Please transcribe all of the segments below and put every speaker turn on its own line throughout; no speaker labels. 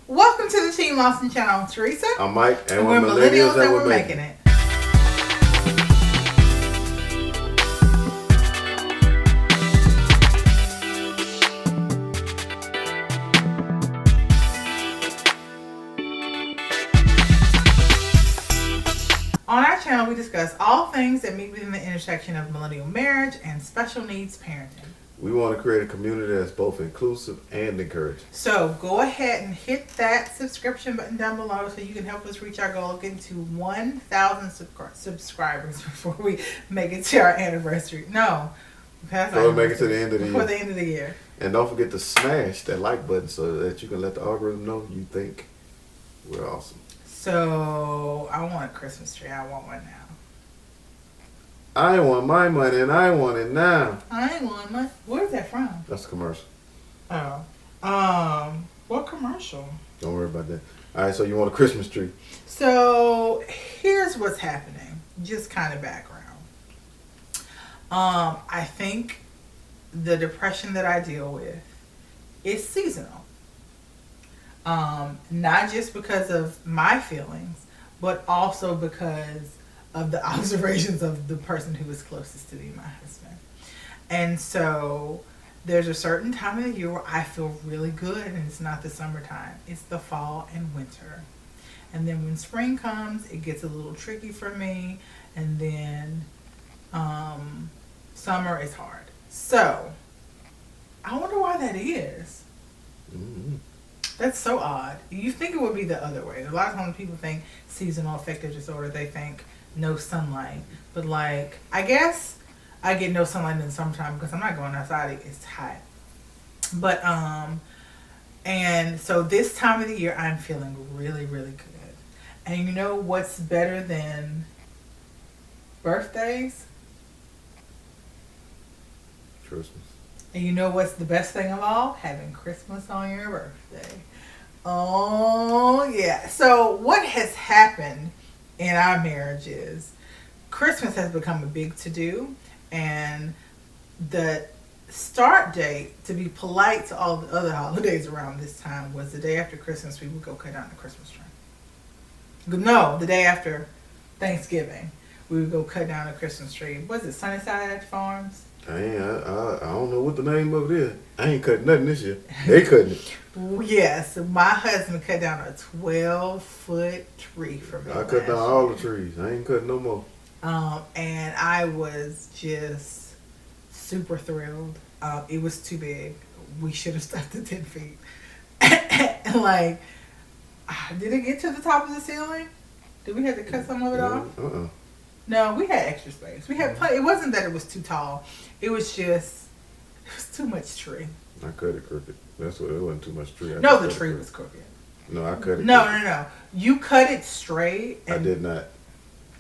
Welcome to the TeamLawson channel. I'm Theresa.
I'm Mike,
and we're millennials and we're making it. On our channel, we discuss all things that meet within the intersection of millennial marriage and special needs parenting.
We want to create a community that's both inclusive and encouraging.
So go ahead and hit that subscription button down below so you can help us reach our goal of getting to 1,000 subscribers before we make it to our anniversary. No.
So make it to the end of the year.
Before the end of the year.
And don't forget to smash that like button so that you can let the algorithm know you think we're awesome.
So I want a Christmas tree. I want one now.
I want my money and I want it now.
I want my... Where's that from?
That's a commercial.
Oh. What commercial?
Don't worry about that. All right, so you want a Christmas tree.
So here's what's happening. Just kind of background. I think the depression that I deal with is seasonal. Not just because of my feelings, but also because of the observations of the person who is closest to me, my husband. And so there's a certain time of the year where I feel really good, and it's not the summertime. It's the fall and winter. And then when spring comes, it gets a little tricky for me. And then summer is hard. So I wonder why that is.
Mm-hmm.
That's so odd. You think it would be the other way. A lot of times when people think seasonal affective disorder, they think no sunlight. But like, I guess I get no sunlight in the summertime because I'm not going outside. It's hot. But, and so this time of the year, I'm feeling really, really good. And you know what's better than birthdays?
Christmas.
And you know what's the best thing of all? Having Christmas on your birthday. Oh, yeah. So what has happened in our marriage is Christmas has become a big to-do. And the start date, to be polite to all the other holidays around this time, was the day after Christmas. We would go cut down the Christmas tree. No, the day after Thanksgiving. We would go cut down the Christmas tree. Was it Sunnyside Farms?
I don't know what the name of it is. I ain't cutting nothing this year. They cutting it.
Yes, my husband cut down a 12-foot tree for me.
I cut down all the trees. I ain't cutting no more.
And I was just super thrilled. It was too big. We should have stuck to 10 feet. And like, did it get to the top of the ceiling? Did we have to cut some of it off? No, we had extra space. We had plenty. It wasn't that it was too tall. It was just, it was too much tree.
I cut it crooked. That's what it wasn't too much tree.
No, the tree was crooked.
No, I cut it.
No. You cut it straight.
I did not.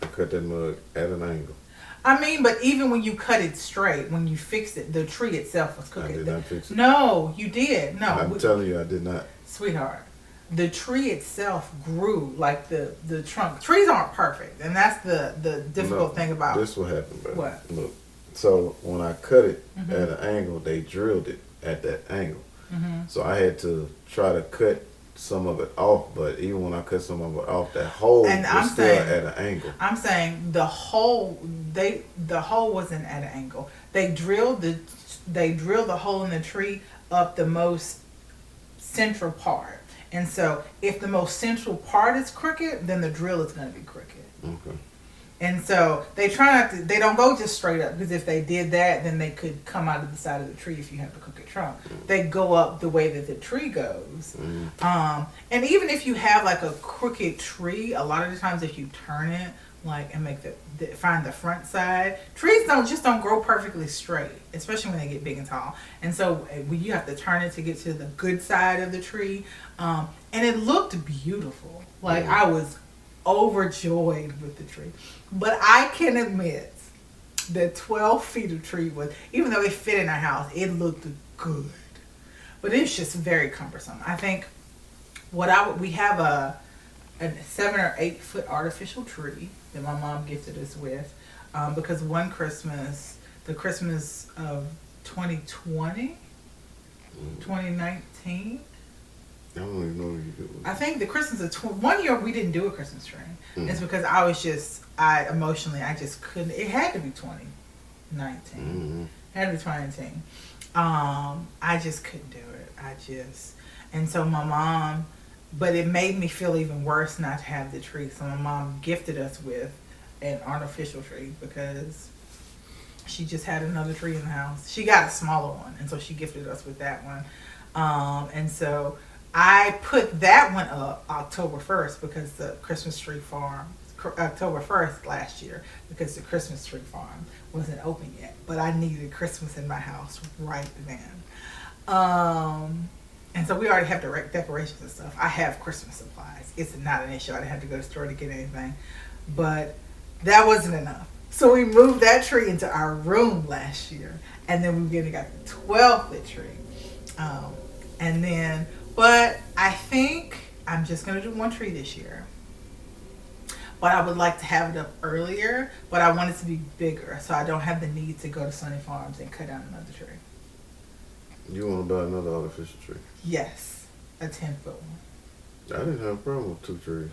I cut that mug at an angle.
I mean, but even when you cut it straight, when you fixed it, the tree itself was crooked.
I did not fix it.
No, you did. No,
I'm telling you, I did not.
Sweetheart, the tree itself grew like the trunk. Trees aren't perfect, and that's the difficult thing about.
This what happened, bro.
What?
Look, so when I cut it at an angle, they drilled it at that angle. So I had to try to cut some of it off, but even when I cut some of it off, that hole was still at an angle.
I'm saying the hole wasn't at an angle. They drilled the hole in the tree up the most central part. And so if the most central part is crooked, then the drill is going to be crooked.
Okay.
And so they try not to, they don't go just straight up, because if they did that, then they could come out of the side of the tree if you have a crooked trunk. They go up the way that the tree goes. And even if you have like a crooked tree, a lot of the times if you turn it, like, and make find the front side, trees don't grow perfectly straight, especially when they get big and tall. And so you have to turn it to get to the good side of the tree. And it looked beautiful. Like, I was overjoyed with the tree. But I can admit that 12 feet of tree was, even though it fit in our house, it looked good. But it's just very cumbersome. I think we have a 7 or 8 foot artificial tree that my mom gifted us with, because one Christmas, the Christmas of 2020, 2019,
I don't even know what you do.
I think the Christmas of 1 year we didn't do a Christmas tree. It's because I emotionally I just couldn't. It had to be 2019. It had to be 2019. I just couldn't do it. And so my mom, but it made me feel even worse not to have the tree. So my mom gifted us with an artificial tree because she just had another tree in the house. She got a smaller one, and so she gifted us with that one. And so I put that one up October 1st because the Christmas tree farm, October 1st last year, because the Christmas tree farm wasn't open yet. But I needed Christmas in my house right then. And so we already have the decorations and stuff. I have Christmas supplies. It's not an issue. I didn't have to go to the store to get anything. But that wasn't enough. So we moved that tree into our room last year. And then we got the 12-foot tree. But I think I'm just going to do one tree this year. But I would like to have it up earlier. But I want it to be bigger. So I don't have the need to go to Sunny Farms and cut down another tree.
You want to buy another artificial tree?
Yes. A 10-foot one.
I didn't have a problem with 2 trees.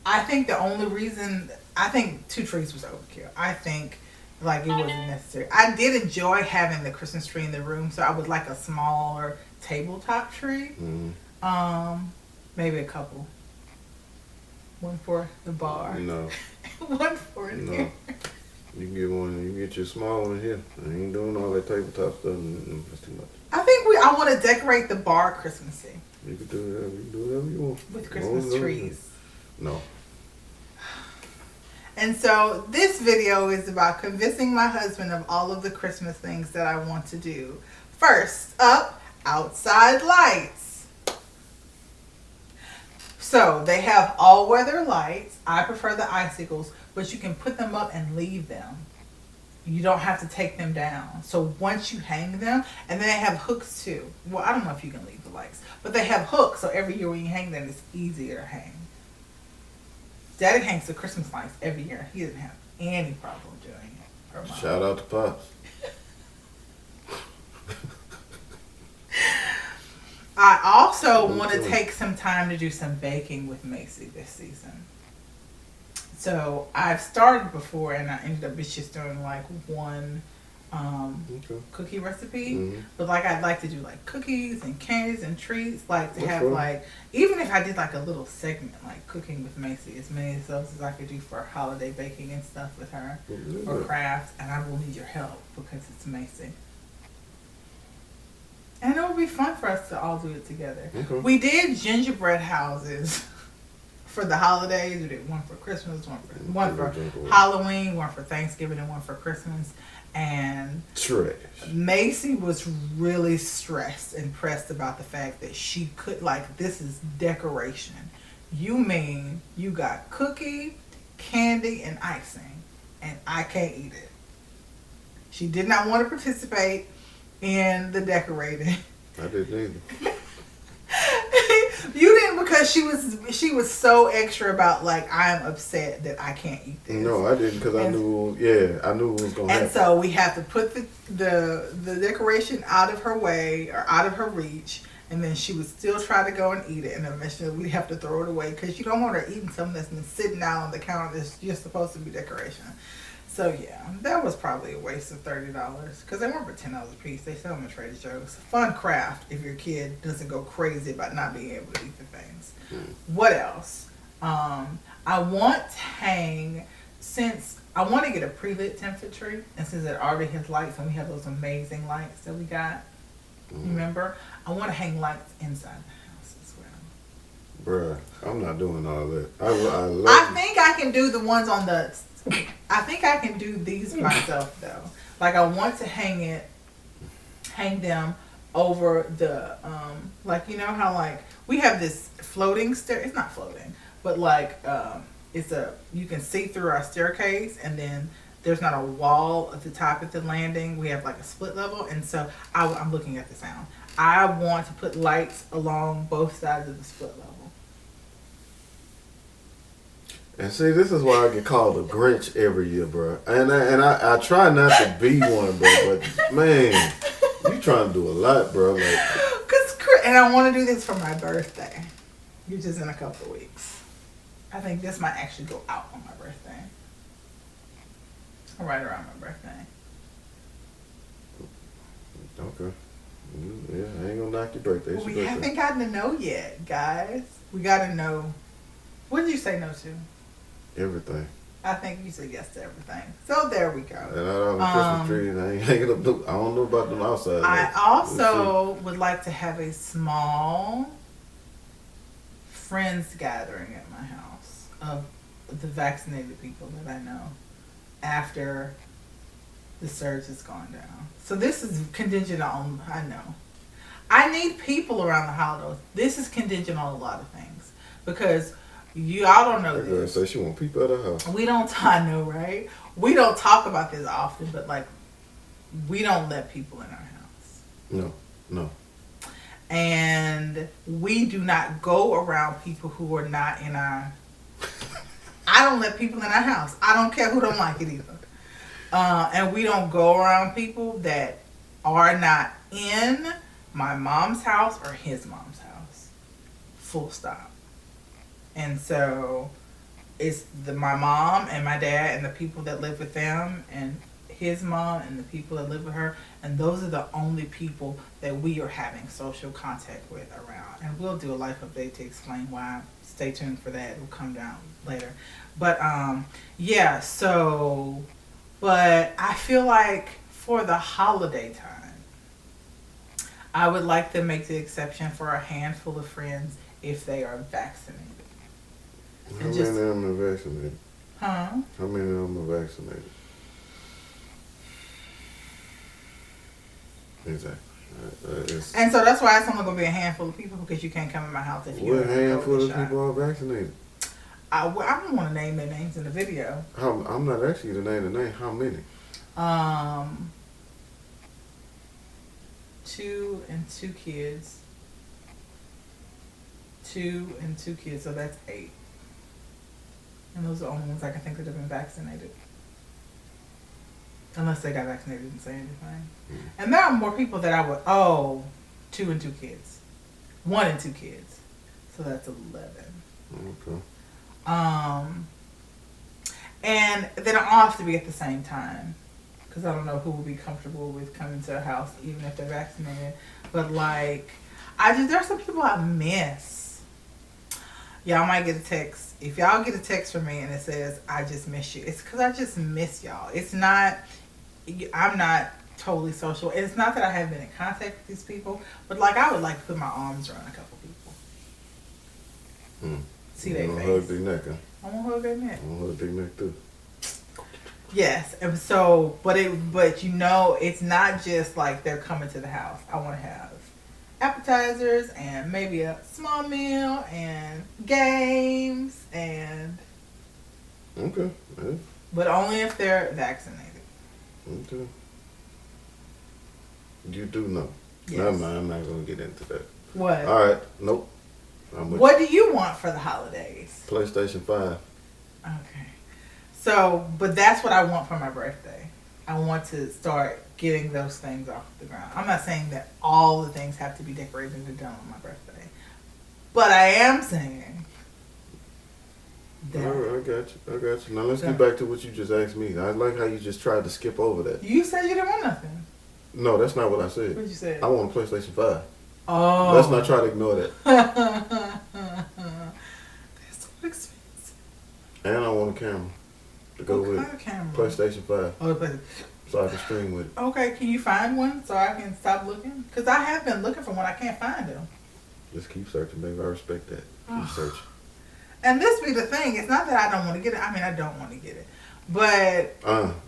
I think the only reason, I think 2 trees was overkill. I think like it wasn't necessary. I did enjoy having the Christmas tree in the room, so I would like a smaller tabletop tree. Maybe a couple. One for the bar.
No.
One for in here.
You can get one. You can get your small one here. I ain't doing all that tabletop stuff. That's too much.
I think I want to decorate the bar Christmassy.
You can do whatever. You can do whatever you want.
With Christmas trees.
No.
And so this video is about convincing my husband of all of the Christmas things that I want to do. First up, outside lights. So they have all weather lights. I prefer the icicles, but you can put them up and leave them. You don't have to take them down. So once you hang them, and then they have hooks too. Well, I don't know if you can leave the lights, but they have hooks. So every year when you hang them, it's easier to hang. Daddy hangs the Christmas lights every year. He doesn't have any problem doing it.
Shout out to Pops.
I also want to take some time to do some baking with Macy this season. So I've started before, and I ended up just doing like one cookie recipe. But like I'd like to do like cookies and candies and treats, like to have like, even if I did like a little segment like cooking with Macy, as many of those as I could do for holiday baking and stuff with her or crafts. And I will need your help because it's Macy. And it would be fun for us to all do it together. We did gingerbread houses for the holidays. We did one for Christmas, one for Halloween, one for Thanksgiving, and one for Christmas. And Macy was really stressed and pressed about the fact that she could, like, this is decoration. You mean you got cookie, candy, and icing, and I can't eat it. She did not want to participate in the decorating.
I didn't either.
You didn't, because she was so extra about like, I'm upset that I can't eat this.
No, I didn't, because I knew it was gonna happen.
And so we have to put the decoration out of her way or out of her reach, and then she would still try to go and eat it, and eventually we have to throw it away because you don't want her eating something that's been sitting out on the counter that's just supposed to be decoration. So yeah, that was probably a waste of $30 because they weren't for $10 a piece. They sell them at Trader Joe's. Fun craft if your kid doesn't go crazy about not being able to eat the things. What else? I want to hang, since I want to get a pre-lit 10-foot tree, and since it already has lights and we have those amazing lights that we got, remember? I want to hang lights inside the house as well.
Bruh, I'm not doing all that.
I think I can do the ones on the... I think I can do these myself though. Like I want to hang them over the like, you know how like we have this floating stair. It's not floating, but like you can see through our staircase, and then there's not a wall at the top at the landing. We have like a split level, and so I'm looking at the sound. I want to put lights along both sides of the split level.
And see, this is why I get called a Grinch every year, bro. And I try not to be one, bro. But man, you trying to do a lot, bro. Like,
cause and I want to do this for my birthday, which is in a couple of weeks. I think this might actually go out on my birthday. Right around my birthday.
Okay. Yeah, I ain't gonna knock your birthday.
We haven't gotten to know yet, guys. We gotta know. What did you say no to?
Everything.
I think you said yes to everything. So there we go.
And I don't have a Christmas tree, and I ain't hanging up. I don't know about them outside.
I also would like to have a small friends gathering at my house of the vaccinated people that I know after the surge has gone down. So this is contingent on, I know. I need people around the holidays. This is contingent on a lot of things. Because y'all don't know this.
So she want people at her house.
We don't, I know, right? We don't talk about this often, but like, we don't let people in our house.
No.
And we do not go around people who are not in our... I don't let people in our house. I don't care who don't like it either. And we don't go around people that are not in my mom's house or his mom's house. Full stop. And so it's my mom and my dad and the people that live with them and his mom and the people that live with her. And those are the only people that we are having social contact with around. And we'll do a life update to explain why. Stay tuned for that. It will come down later. But yeah, so, but I feel like for the holiday time, I would like to make the exception for a handful of friends if they are vaccinated.
How many of them are vaccinated?
Huh?
How many of them are vaccinated? Exactly.
And so that's why it's only going to be a handful of people because you can't come in my house if you're
What handful of people are vaccinated?
I don't want to name their names in the video.
I'm not asking you to name the name. How many?
2 and 2 kids. 2 and 2 kids, so that's 8. And those are the only ones I can think that have been vaccinated. Unless they got vaccinated and say anything. And there are more people that I would, 2 and 2 kids. 1 and 2 kids. So that's 11.
Okay.
And they don't all have to be at the same time. Because I don't know who will be comfortable with coming to a house even if they're vaccinated. But like, there's some people I miss. Y'all might get a text. If y'all get a text from me and it says, I just miss you. It's because I just miss y'all. It's not, I'm not totally social. It's not that I haven't been in contact with these people. But like, I would like to put my arms around a couple people. See their face.
Hug their neck, huh?
I want to hug their neck.
I want to hug their neck too.
Yes, and so, but you know, it's not just like they're coming to the house. I want to have appetizers and maybe a small meal and games and.
Okay. Yeah.
But only if they're vaccinated.
Okay. You do know.
Yes.
Never mind, I'm not going to get into that.
What?
All right. Nope.
What do you want for the holidays?
PlayStation 5.
Okay. So, but that's what I want for my birthday. I want to start getting those things off the ground. I'm not saying that all the things have to be decorated and done on my birthday. But I am saying that.
All right, I got you. Now let's get back to what you just asked me. I like how you just tried to skip over that.
You said you didn't want nothing.
No, that's not what I said.
What did you say?
I want a PlayStation 5.
Oh.
Let's not try to ignore that.
That's so expensive.
And I want a camera to go
what
with
kind of camera?
PlayStation 5.
Oh,
so I can stream with it.
Okay, can you find one so I can stop looking? Because I have been looking for one. I can't find them.
Just keep searching, baby. I respect that. Keep searching.
And this be the thing. It's not that I don't want to get it. I mean, I don't want to get it. But...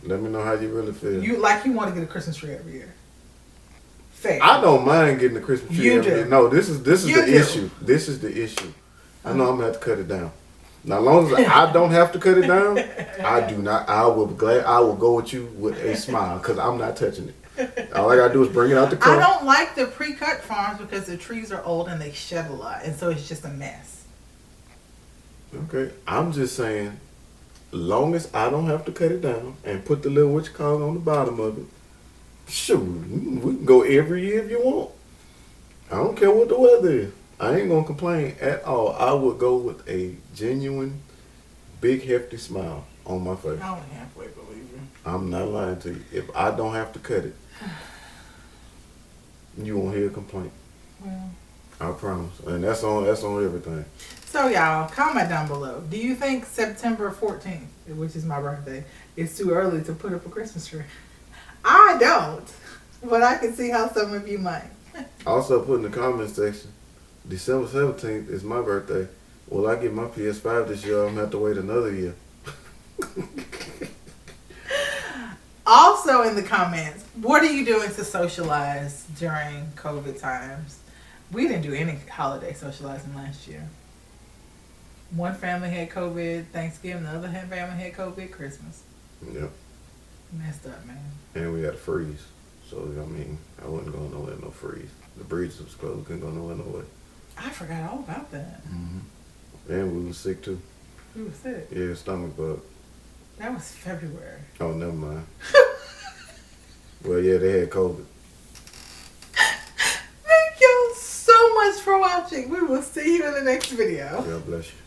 let me know how you really feel.
You want to get a Christmas tree every year. Fair.
I don't mind getting a Christmas tree every year. No, this is the issue. This is the issue. I know I'm going to have to cut it down. Now, as long as I don't have to cut it down, I do not. I will go with you with a smile because I'm not touching it. All I got to do is bring it out the car.
I don't like the pre-cut farms because the trees are old and they shed a lot. And so it's just a mess.
Okay. I'm just saying, long as I don't have to cut it down and put the little on the bottom of it, sure, we can go every year if you want. I don't care what the weather is. I ain't gonna complain at all. I would go with a genuine, big, hefty smile on my face.
I only halfway believe you.
I'm not lying to you. If I don't have to cut it, you won't hear a complaint.
Well,
I promise. And that's on everything.
so y'all, comment down below. Do you think September 14th, which is my birthday, is too early to put up a Christmas tree? I don't, but I can see how some of you might.
Also put in the comment section, December 17th is my birthday. Will I get my PS5 this year? I'm gonna have to wait another year.
Also in the comments, what are you doing to socialize during COVID times? We didn't do any holiday socializing last year. One family had COVID Thanksgiving, the other family had COVID Christmas.
Yep.
Messed up, man.
And we got a freeze. So, I mean, I wasn't going nowhere, no freeze. The breeze was closed, couldn't go nowhere, no way.
I forgot all about that.
Mm-hmm. And we was sick too.
We were sick.
Yeah, stomach bug.
That was February.
Oh, never mind. Well, yeah, they had COVID.
Thank you so much for watching. We will see you in the next video.
God bless you.